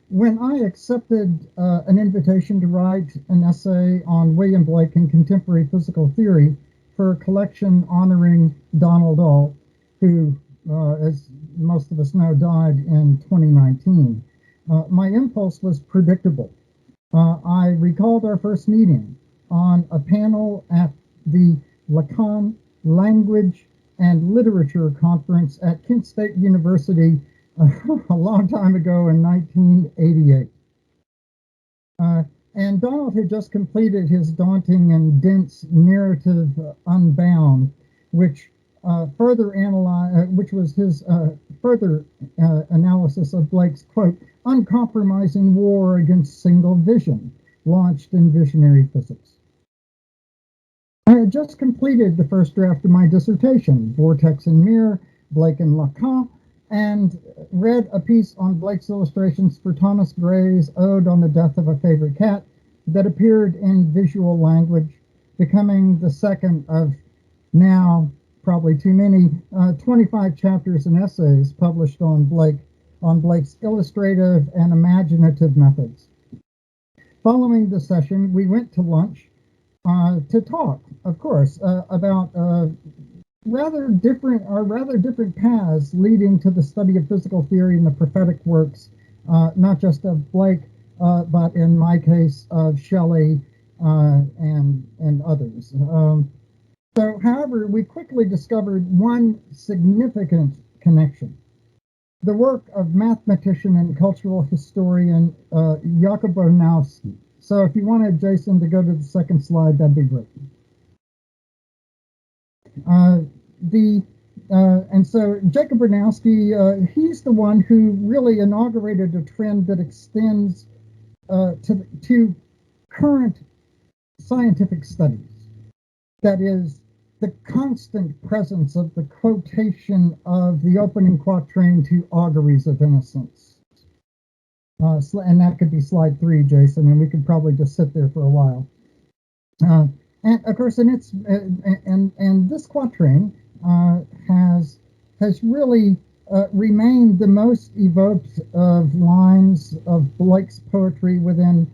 When I accepted an invitation to write an essay on William Blake and contemporary physical theory for a collection honoring Donald Alt, who, as most of us know, died in 2019, my impulse was predictable. I recalled our first meeting on a panel at the Lacan Language and Literature Conference at Kent State University a long time ago in 1988. And Donald had just completed his daunting and dense narrative Unbound, which which was his further analysis of Blake's, quote, uncompromising war against single vision, launched in visionary physics. I had just completed the first draft of my dissertation, Vortex and Mirror, Blake and Lacan, and read a piece on Blake's illustrations for Thomas Gray's Ode on the Death of a Favorite Cat that appeared in Visual Language, becoming the second of now probably too many 25 chapters and essays published on Blake's illustrative and imaginative methods. Following the session, we went to lunch to talk, of course, about rather different paths leading to the study of physical theory and the prophetic works, not just of Blake, but in my case of Shelley and others. However, we quickly discovered one significant connection: the work of mathematician and cultural historian Jakob Bronowski. So, if you wanted Jason to go to the second slide, that'd be great. And so Jacob Bronowski, he's the one who really inaugurated a trend that extends to current scientific studies. That is, the constant presence of the quotation of the opening quatrain to Auguries of Innocence. And that could be slide 3, Jason, and we could probably just sit there for a while. And of course, and this quatrain has really remained the most evoked of lines of Blake's poetry within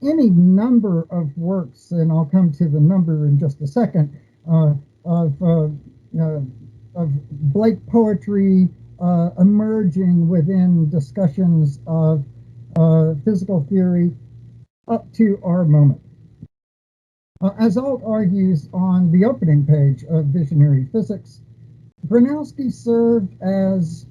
any number of works, and I'll come to the number in just a second, of Blake poetry emerging within discussions of physical theory up to our moment. As Alt argues on the opening page of Visionary Physics, Bronowski served as,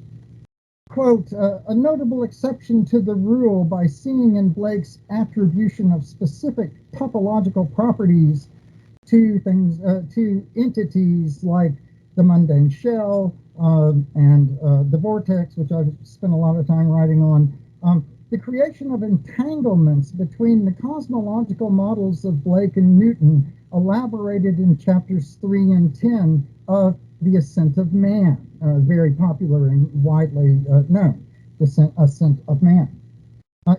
quote, a notable exception to the rule by seeing in Blake's attribution of specific topological properties to things, to entities like the mundane shell and the vortex, which I've spent a lot of time writing on, the creation of entanglements between the cosmological models of Blake and Newton, elaborated in chapters 3 and 10 of The Ascent of Man, very popular and widely known, The Ascent of Man.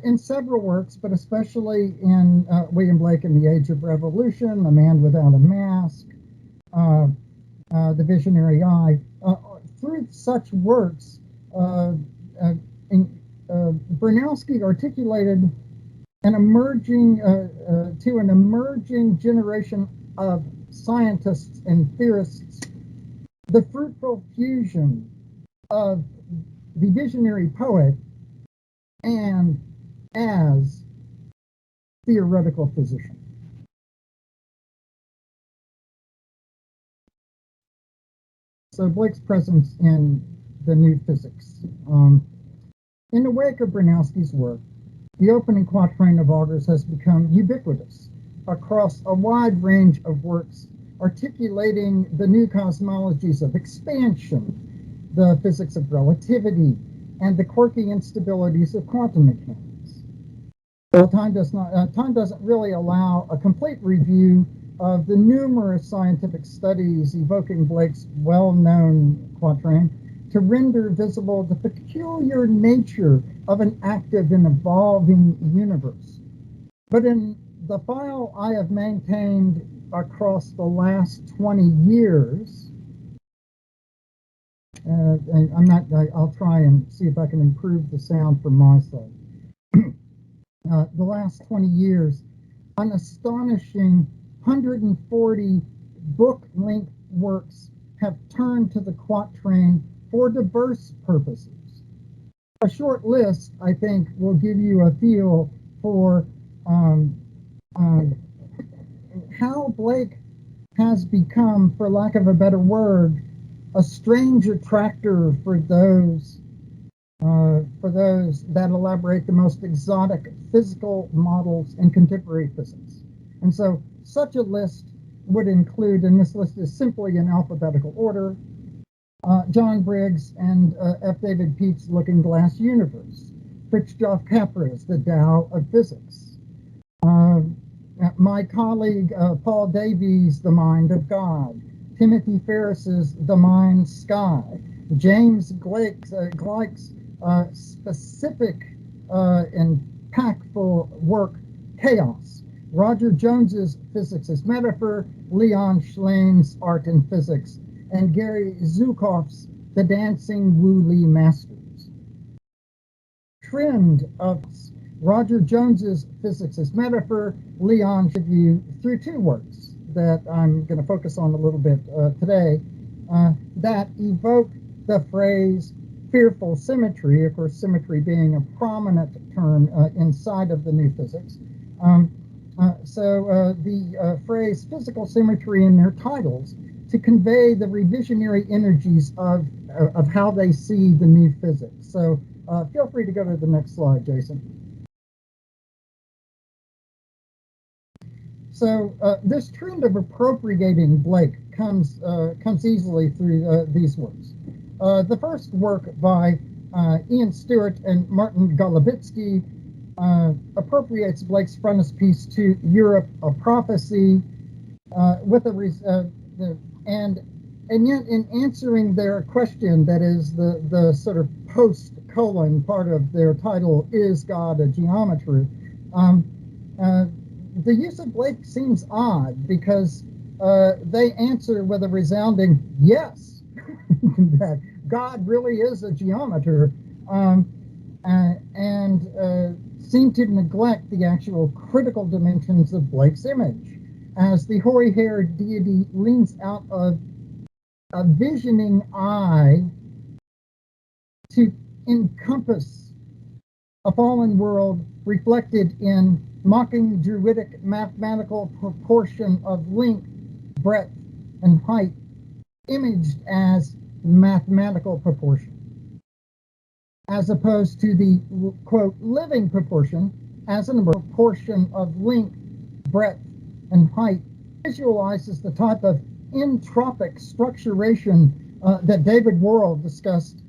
In several works, but especially in William Blake and the Age of Revolution, A Man Without a Mask, The Visionary Eye, through such works, Bronowski articulated an emerging generation of scientists and theorists, the fruitful fusion of the visionary poet and as theoretical physician. So Blake's presence in the new physics. In the wake of Bronowski's work, the opening quatrain of Auguries has become ubiquitous across a wide range of works articulating the new cosmologies of expansion, the physics of relativity, and the quirky instabilities of quantum mechanics. Well, time doesn't really allow a complete review of the numerous scientific studies evoking Blake's well-known quatrain to render visible the peculiar nature of an active and evolving universe. But in the file I have maintained across the last 20 years, I'll try and see if I can improve the sound from my side. The last 20 years, an astonishing 140 book-length works have turned to the Quatrain for diverse purposes. A short list, I think, will give you a feel for how Blake has become, for lack of a better word, a strange attractor for those that elaborate the most exotic physical models in contemporary physics. And so such a list would include, and this list is simply in alphabetical order, John Briggs and F. David Pete's Looking Glass Universe, Fritjof Capra's The Tao of Physics, my colleague Paul Davies' The Mind of God, Timothy Ferris's The Mind Sky, James Gleick's specific impactful work Chaos, Roger Jones's Physics as Metaphor, Leon Schleyn's Art and Physics, and Gary Zukav's The Dancing Wooly Masters. Trend of Roger Jones's Physics as Metaphor, Leon View through two works that I'm going to focus on a little bit today that evoke the phrase fearful symmetry, of course symmetry being a prominent term inside of the new physics. The phrase physical symmetry in their titles to convey the revisionary energies of how they see the new physics. So feel free to go to the next slide, Jason. So this trend of appropriating Blake comes easily through these works. The first work by Ian Stewart and Martin Golubitsky appropriates Blake's frontispiece to Europe, a prophecy, and yet in answering their question, that is the sort of post-colon part of their title, Is God a Geometry? The use of Blake seems odd because they answer with a resounding yes, that God really is a geometer, and seem to neglect the actual critical dimensions of Blake's image, as the hoary-haired deity leans out of a visioning eye to encompass a fallen world reflected in mocking druidic mathematical proportion of length, breadth, and height, imaged as mathematical proportion, as opposed to the, quote, living proportion as a proportion of length, breadth, and height, visualizes the type of entropic structuration that David Worrell discussed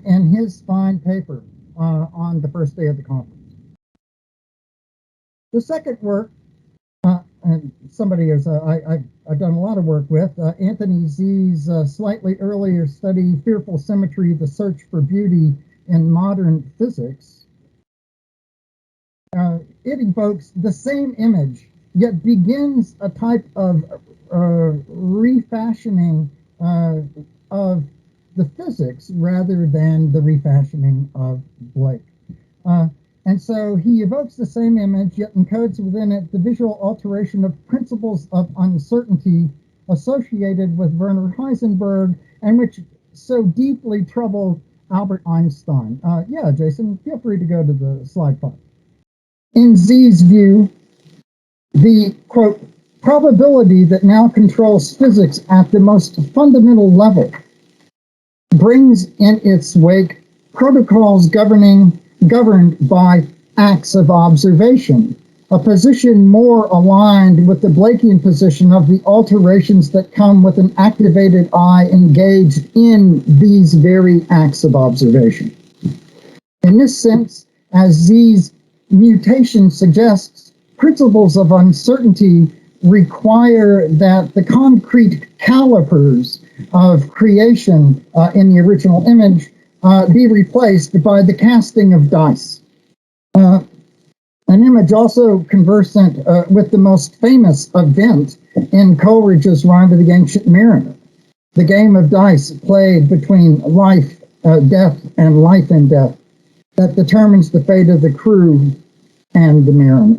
in his fine paper on the first day of the conference. The second work, and somebody is I've done a lot of work with, Anthony Z's slightly earlier study, Fearful Symmetry, The Search for Beauty in Modern Physics. It evokes the same image, yet begins a type of refashioning of the physics rather than the refashioning of Blake. And so he evokes the same image, yet encodes within it the visual alteration of principles of uncertainty associated with Werner Heisenberg, and which so deeply troubled Albert Einstein. Yeah, Jason, feel free to go to the slide 5. In Z's view, the, quote, probability that now controls physics at the most fundamental level brings in its wake protocols governed by acts of observation, a position more aligned with the Blakean position of the alterations that come with an activated eye engaged in these very acts of observation. In this sense, as Z's mutation suggests, principles of uncertainty require that the concrete calipers of creation in the original image be replaced by the casting of dice. An image also conversant with the most famous event in Coleridge's Rime of the Ancient Mariner. the game of dice played between death and life and death that determines the fate of the crew and the mariner.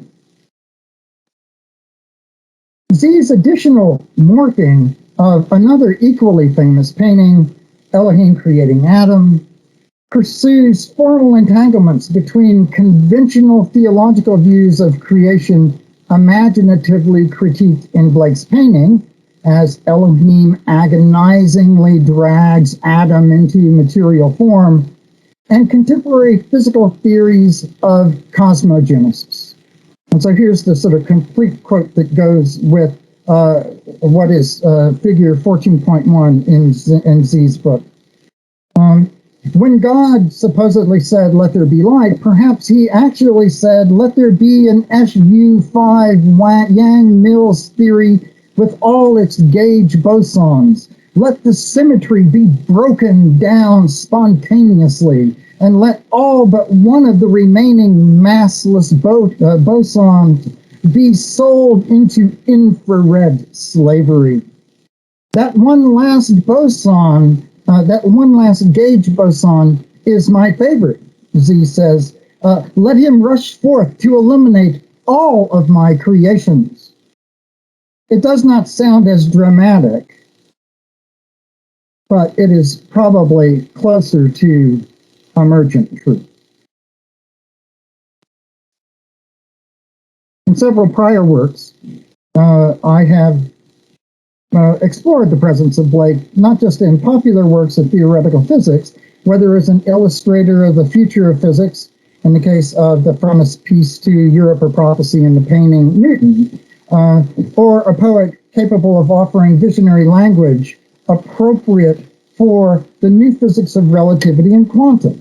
Z's additional morphing of another equally famous painting, Elohim Creating Adam, pursues formal entanglements between conventional theological views of creation imaginatively critiqued in Blake's painting, as Elohim agonizingly drags Adam into material form, and contemporary physical theories of cosmogenesis. And so here's the sort of complete quote that goes with what is figure 14.1 in Z's book. When God supposedly said, "Let there be light," perhaps he actually said, "Let there be an SU5 Yang-Mills theory with all its gauge bosons. Let the symmetry be broken down spontaneously, and let all but one of the remaining massless bosons be sold into infrared slavery." That one last boson, that one last gauge boson is my favorite, Z says. Let him rush forth to eliminate all of my creations. It does not sound as dramatic, but it is probably closer to emergent truth. In several prior works, I have explored the presence of Blake, not just in popular works of theoretical physics, whether as an illustrator of the future of physics, in the case of the frontispiece to Europe or Prophecy in the painting Newton, or a poet capable of offering visionary language appropriate for the new physics of relativity and quantum,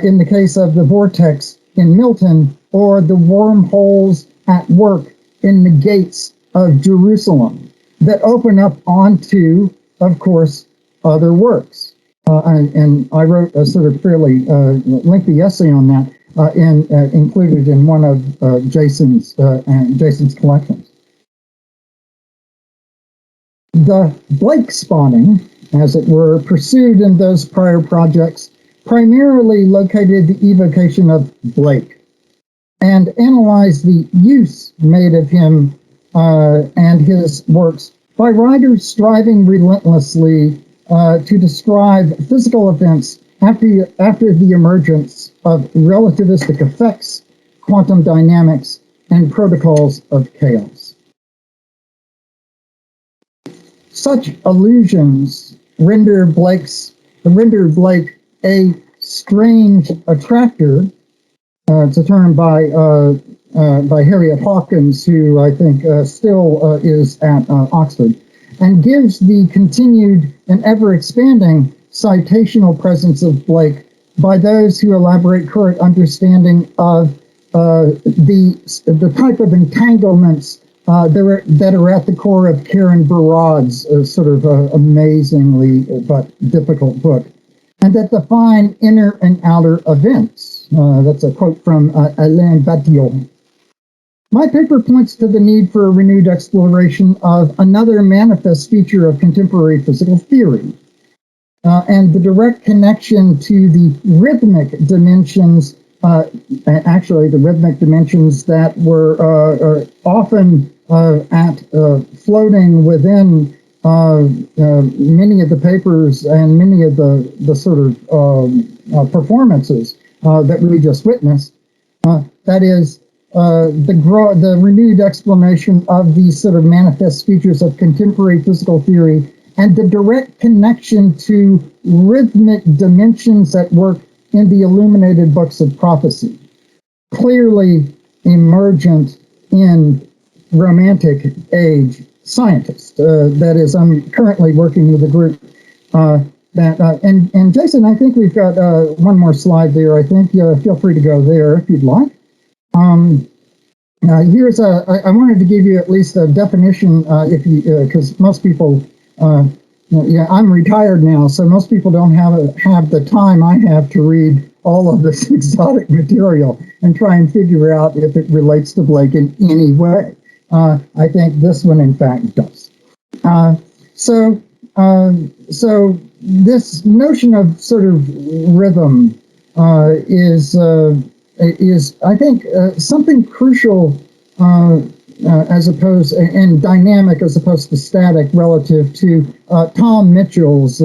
in the case of the vortex in Milton, or the wormholes at work in the gates of Jerusalem, that open up onto, of course, other works. And I wrote a sort of fairly lengthy essay on that, included in one of Jason's collections. The Blakespotting, as it were, pursued in those prior projects, primarily located the evocation of Blake and analyzed the use made of him and his works by writers striving relentlessly to describe physical events after the emergence of relativistic effects, quantum dynamics, and protocols of chaos. Such allusions render Blake a strange attractor. It's a term by Harriet Hawkins, who I think still is at Oxford, and gives the continued and ever-expanding citational presence of Blake by those who elaborate current understanding of the type of entanglements that are at the core of Karen Barad's sort of amazingly but difficult book, and that define inner and outer events. That's a quote from Alain Badiou. My paper points to the need for a renewed exploration of another manifest feature of contemporary physical theory, and the direct connection to the rhythmic dimensions, actually the rhythmic dimensions that were often floating within many of the papers and many of the sort of performances that we just witnessed. That is, the renewed explanation of these sort of manifest features of contemporary physical theory and the direct connection to rhythmic dimensions at work in the illuminated books of prophecy, clearly emergent in Romantic age scientists. That is, I'm currently working with a group and Jason, I think we've got one more slide there. I think feel free to go there if you'd like. Here's I wanted to give you at least a definition, because most people, I'm retired now, so most people don't have the time I have to read all of this exotic material and try and figure out if it relates to Blake in any way. I think this one, in fact, does. So So this notion of sort of rhythm is I think something crucial as opposed and dynamic as opposed to static relative to Tom Mitchell's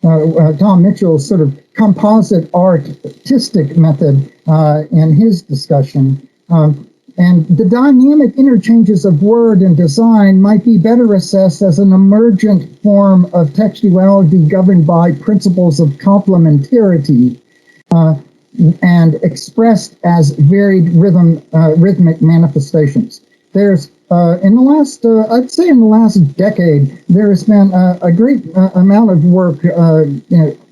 Tom Mitchell's sort of composite artistic method in his discussion. And the dynamic interchanges of word and design might be better assessed as an emergent form of textuality governed by principles of complementarity and expressed as varied rhythmic manifestations. There's in the last, I'd say in the last decade, there has been a great amount of work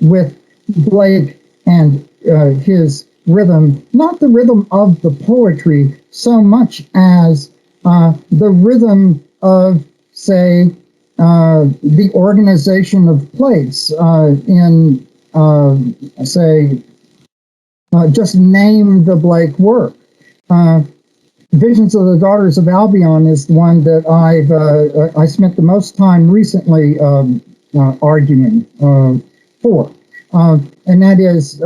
with Blake and his rhythm, not the rhythm of the poetry so much as the rhythm of, say, the organization of place in, say, just name the Blake work. Visions of the Daughters of Albion is the one that I spent the most time recently arguing for, and that is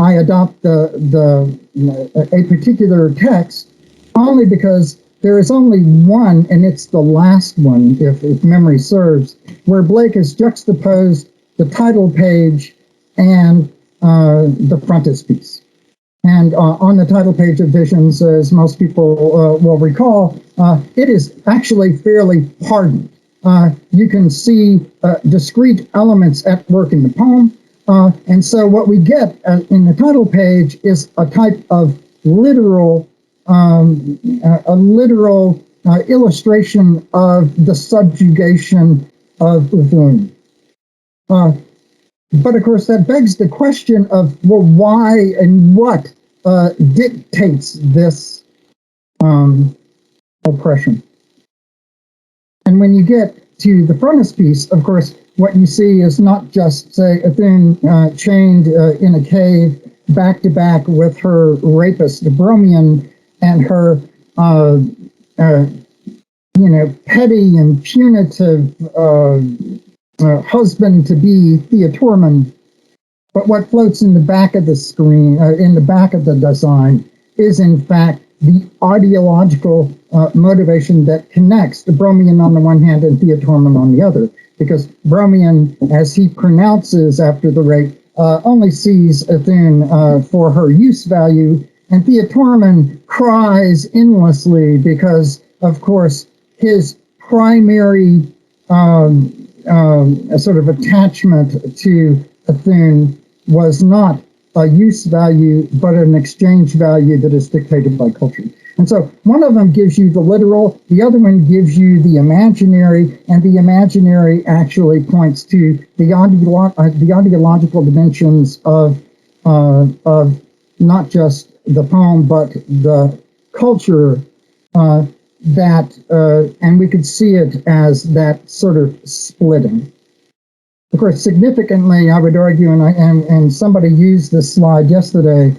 I adopt a particular text only because there is only one, and it's the last one, if memory serves, where Blake has juxtaposed the title page and the frontispiece. And on the title page of Visions, as most people will recall, it is actually fairly hardened. You can see discrete elements at work in the poem. And so what we get in the title page is a type of literal, illustration of the subjugation of Uvun. But of course, that begs the question of, well, why and what dictates this oppression? And when you get to the frontispiece, of course, what you see is not just, say, Ithun chained in a cave back to back with her rapist, Bromian, and her, petty and punitive husband-to-be Theotorman. But what floats in the back of the screen, in the back of the design, is in fact the ideological motivation that connects the Bromian on the one hand and Theotorman on the other. Because Bromian, as he pronounces after the rape, only sees Ithun for her use value, and Theotorman cries endlessly because, of course, his primary sort of attachment to Ithun was not a use value, but an exchange value that is dictated by culture. And so one of them gives you the literal, the other one gives you the imaginary, and the imaginary actually points to the ideological dimensions of not just the poem, but the culture and we could see it as that sort of splitting. Of course, significantly, I would argue, and somebody used this slide yesterday,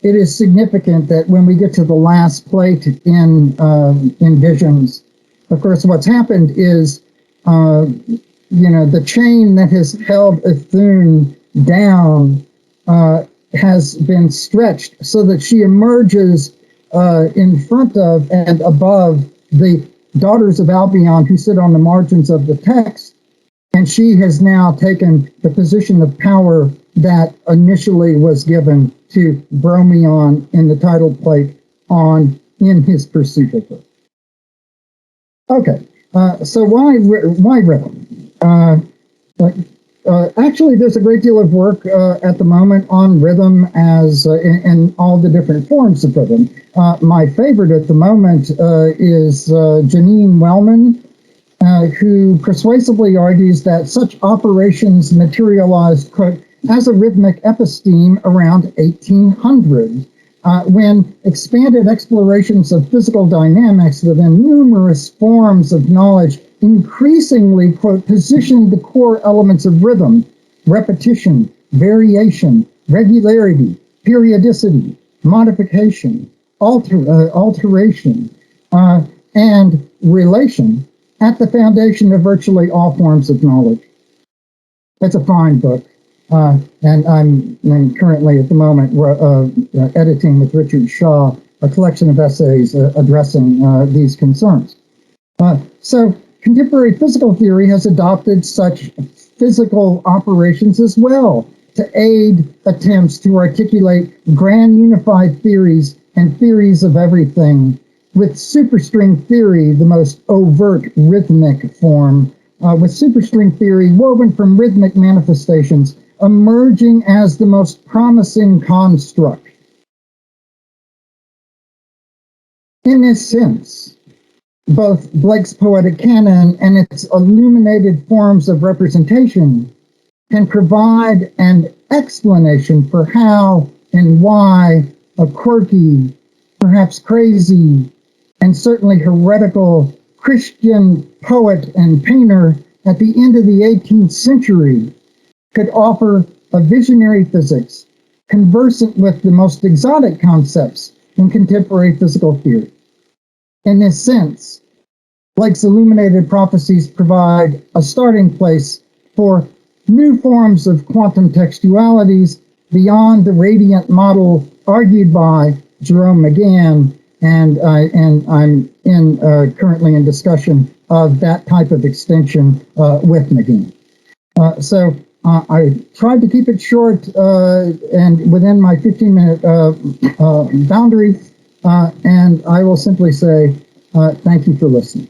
it is significant that when we get to the last plate in Visions, of course, what's happened is, the chain that has held Ithun down has been stretched so that she emerges in front of and above the Daughters of Albion who sit on the margins of the text. And she has now taken the position of power that initially was given to Bromion in the title plate in his pursuit of her. Okay, so why rhythm? Actually, there's a great deal of work at the moment on rhythm as in all the different forms of rhythm. My favorite at the moment is Janine Wellman, who persuasively argues that such operations materialized, quote, as a rhythmic episteme around 1800, when expanded explorations of physical dynamics within numerous forms of knowledge increasingly, quote, positioned the core elements of rhythm, repetition, variation, regularity, periodicity, modification, alteration, and relation at the foundation of virtually all forms of knowledge. It's a fine book, and I'm currently at the moment editing with Richard Shaw a collection of essays addressing these concerns. So contemporary physical theory has adopted such physical operations as well to aid attempts to articulate grand unified theories and theories of everything, with superstring theory the most overt rhythmic form, with superstring theory woven from rhythmic manifestations emerging as the most promising construct. In this sense, both Blake's poetic canon and its illuminated forms of representation can provide an explanation for how and why a quirky, perhaps crazy, and certainly heretical Christian poet and painter at the end of the 18th century could offer a visionary physics conversant with the most exotic concepts in contemporary physical theory. In this sense, Blake's illuminated prophecies provide a starting place for new forms of quantum textualities beyond the radiant model argued by Jerome McGann, and I'm currently in discussion of that type of extension with McGann. So I tried to keep it short and within my 15-minute boundary, and I will simply say thank you for listening.